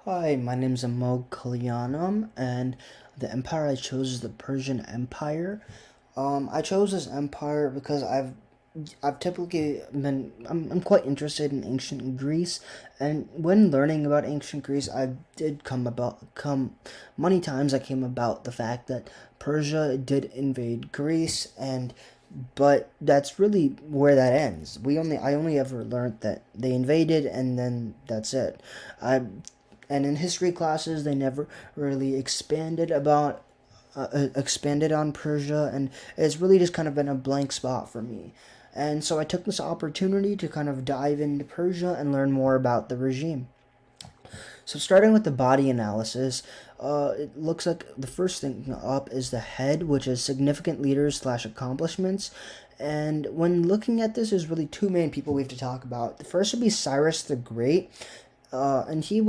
Hi, my name's Amog Kalyanam, and the empire I chose is the Persian Empire. I chose this empire because I've typically I'm quite interested in ancient Greece, and when learning about ancient Greece, I did come many times I came about the fact that Persia did invade Greece, and but that's really where that ends. I only ever learned that they invaded, and then that's it. I and in history classes they never really expanded on Persia, and it's really just kind of been a blank spot for me. And so I took this opportunity to kind of dive into Persia and learn more about the regime. So starting with the body analysis, it looks like the first thing up is the head, which is significant leaders slash accomplishments. And when looking at this, there's really two main people we have to talk about. The first would be Cyrus the Great, and he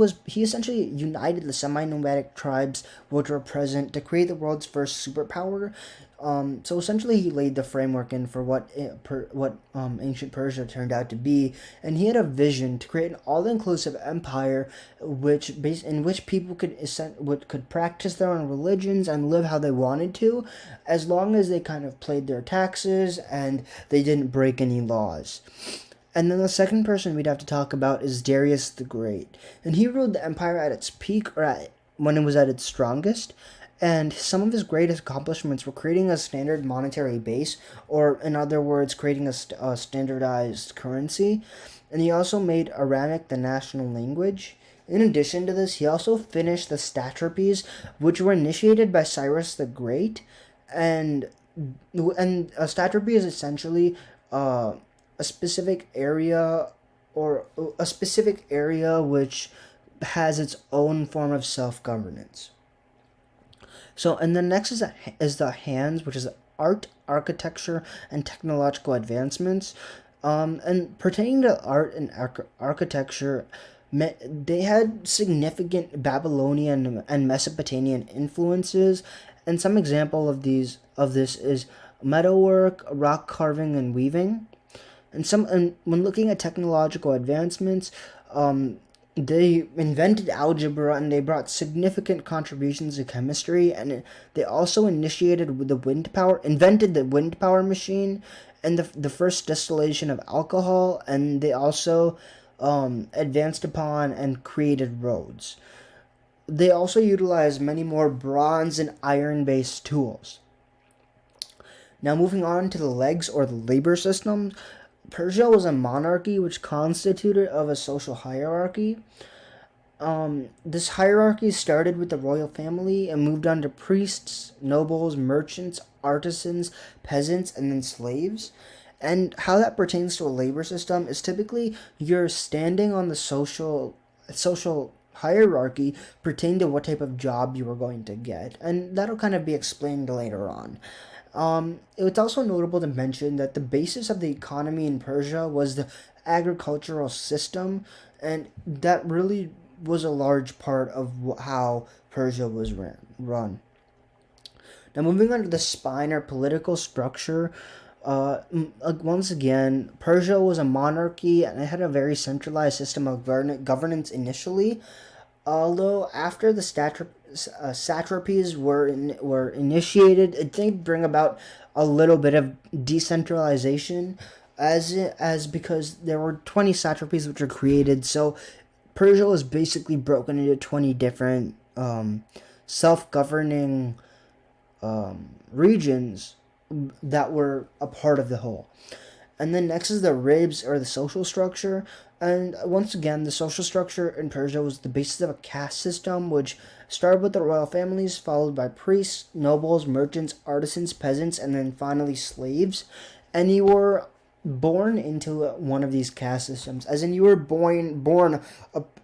essentially united the semi-nomadic tribes which were present to create the world's first superpower. So essentially, he laid the framework in for what ancient Persia turned out to be, and he had a vision to create an all-inclusive empire, in which people could practice their own religions and live how they wanted to, as long as they kind of paid their taxes and they didn't break any laws. And then the second person we'd have to talk about is Darius the Great. And he ruled the empire at its peak, when it was at its strongest. And some of his greatest accomplishments were creating a standard monetary base, or in other words, creating a standardized currency. And he also made Aramaic the national language. In addition to this, he also finished the satrapies, which were initiated by Cyrus the Great. And a satrapy is essentially a specific area or a specific area which has its own form of self-governance. So, and then next is the hands, which is art, architecture, and technological advancements. And pertaining to art and architecture, they had significant Babylonian and Mesopotamian influences, and some example of this is metalwork, rock carving, and weaving. And when looking at technological advancements, they invented algebra and they brought significant contributions to chemistry, and they also invented the wind power machine and the first distillation of alcohol, and they also advanced upon and created roads. They also utilized many more bronze and iron based tools. Now, moving on to the legs or the labor system, Persia was a monarchy which constituted of a social hierarchy. This hierarchy started with the royal family and moved on to priests, nobles, merchants, artisans, peasants, and then slaves. And how that pertains to a labor system is typically you're standing on the social hierarchy pertaining to what type of job you are going to get, and that'll kind of be explained later on. It's also notable to mention that the basis of the economy in Persia was the agricultural system, and that really was a large part of how Persia was run. Now, moving on to the spine or political structure, once again, Persia was a monarchy and it had a very centralized system of governance initially. Although after the satrapies were initiated, it did bring about a little bit of decentralization, as because there were 20 satrapies which were created. So Persia was basically broken into 20 different self-governing regions that were a part of the whole. And then next is the ribs or the social structure. And once again, the social structure in Persia was the basis of a caste system, which started with the royal families, followed by priests, nobles, merchants, artisans, peasants, and then finally slaves. And you were born into one of these caste systems, as in you were born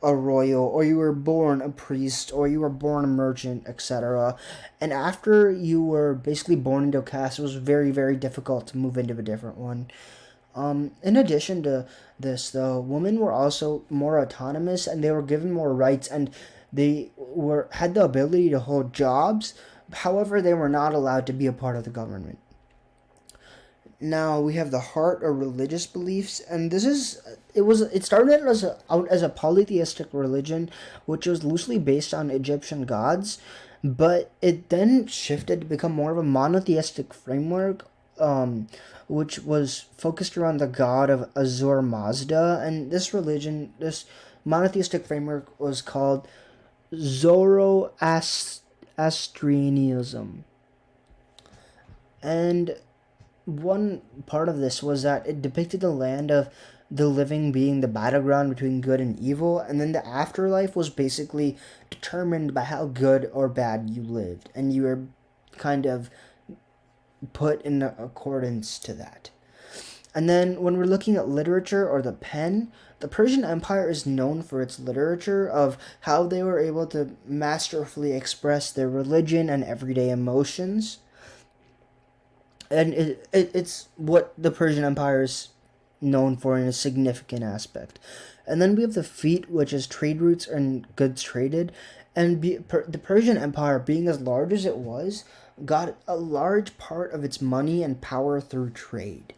a royal, or you were born a priest, or you were born a merchant, etc. And after you were basically born into a caste, it was very, very difficult to move into a different one. In addition to this, though, women were also more autonomous and they were given more rights, and they were had the ability to hold jobs. However, they were not allowed to be a part of the government. Now we have the heart or religious beliefs, and it started out as a polytheistic religion, which was loosely based on Egyptian gods, but it then shifted to become more of a monotheistic framework, which was focused around the god of Azur Mazda, and this monotheistic framework was called Zoroastrianism. And one part of this was that it depicted the land of the living being the battleground between good and evil, and then the afterlife was basically determined by how good or bad you lived, and you were kind of put in accordance to that. And then when we're looking at literature or the pen, the Persian Empire is known for its literature of how they were able to masterfully express their religion and everyday emotions. And it's what the Persian Empire is known for in a significant aspect. And then we have the feet, which is trade routes and goods traded. And the Persian Empire, being as large as it was, got a large part of its money and power through trade.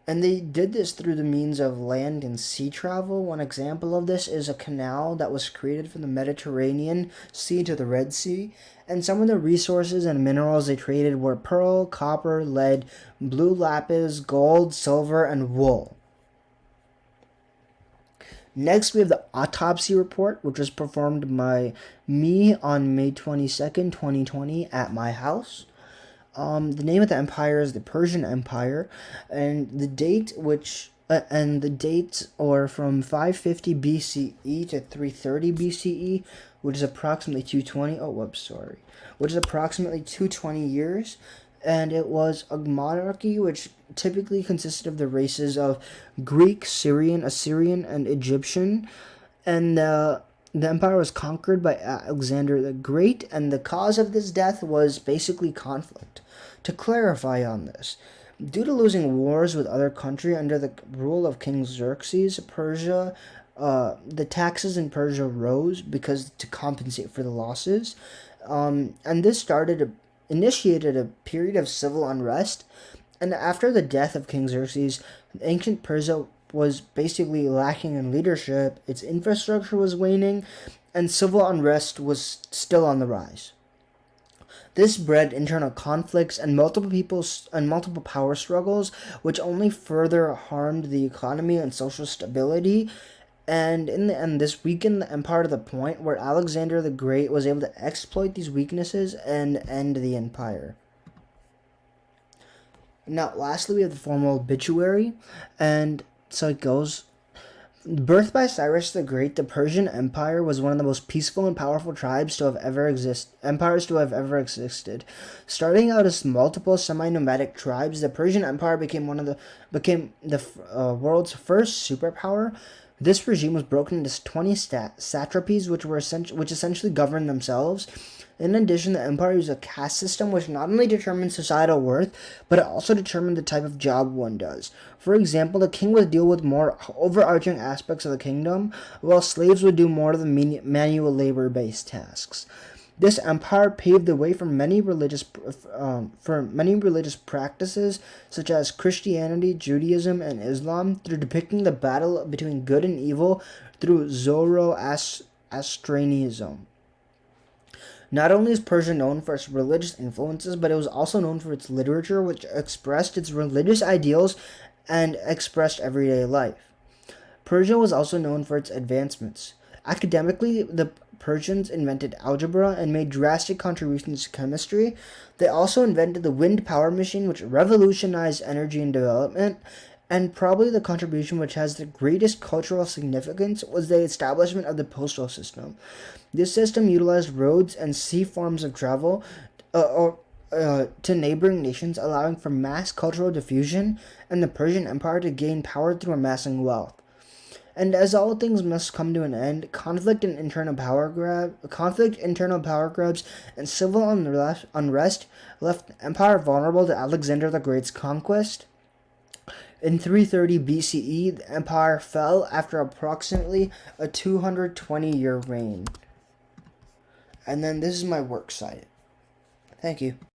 And they did this through the means of land and sea travel. One example of this is a canal that was created from the Mediterranean Sea to the Red Sea. And some of the resources and minerals they traded were pearl, copper, lead, blue lapis, gold, silver, and wool. Next, we have the autopsy report, which was performed by me on May 22nd, 2020 at my house. The name of the empire is the Persian Empire, and the dates are from 550 BCE to 330 BCE, which is approximately 220. Oh, whoops, sorry. Which is approximately 220 years, and it was a monarchy which typically consisted of the races of Greek, Syrian, Assyrian, and Egyptian, and the empire was conquered by Alexander the Great, and the cause of this death was basically conflict. To clarify on this, due to losing wars with other countries under the rule of King Xerxes, the taxes in Persia rose because to compensate for the losses, and this initiated a period of civil unrest. And after the death of King Xerxes, ancient Persia was basically lacking in leadership, its infrastructure was waning, and civil unrest was still on the rise. This bred internal conflicts and multiple power struggles, which only further harmed the economy and social stability. And in the end, this weakened the empire to the point where Alexander the Great was able to exploit these weaknesses and end the empire. Now, lastly, we have the formal obituary, and so it goes. Birthed by Cyrus the Great, the Persian Empire was one of the most peaceful and powerful empires to have ever existed. Starting out as multiple semi-nomadic tribes, the Persian Empire became the world's first superpower. This regime was broken into 20 satrapies, which essentially governed themselves. In addition, the empire used a caste system which not only determined societal worth, but it also determined the type of job one does. For example, the king would deal with more overarching aspects of the kingdom, while slaves would do more of the manual labor-based tasks. This empire paved the way for many religious practices, such as Christianity, Judaism, and Islam, through depicting the battle between good and evil through Zoroastrianism. Not only is Persia known for its religious influences, but it was also known for its literature, which expressed its religious ideals and expressed everyday life. Persia was also known for its advancements. Academically, the Persians invented algebra and made drastic contributions to chemistry. They also invented the wind power machine, which revolutionized energy and development. And probably the contribution which has the greatest cultural significance was the establishment of the postal system. This system utilized roads and sea forms of travel to neighboring nations, allowing for mass cultural diffusion and the Persian Empire to gain power through amassing wealth. And as all things must come to an end, conflict, internal power grabs, and civil unrest left the empire vulnerable to Alexander the Great's conquest. In 330 BCE, the empire fell after approximately a 220-year reign. And then this is my works cited. Thank you.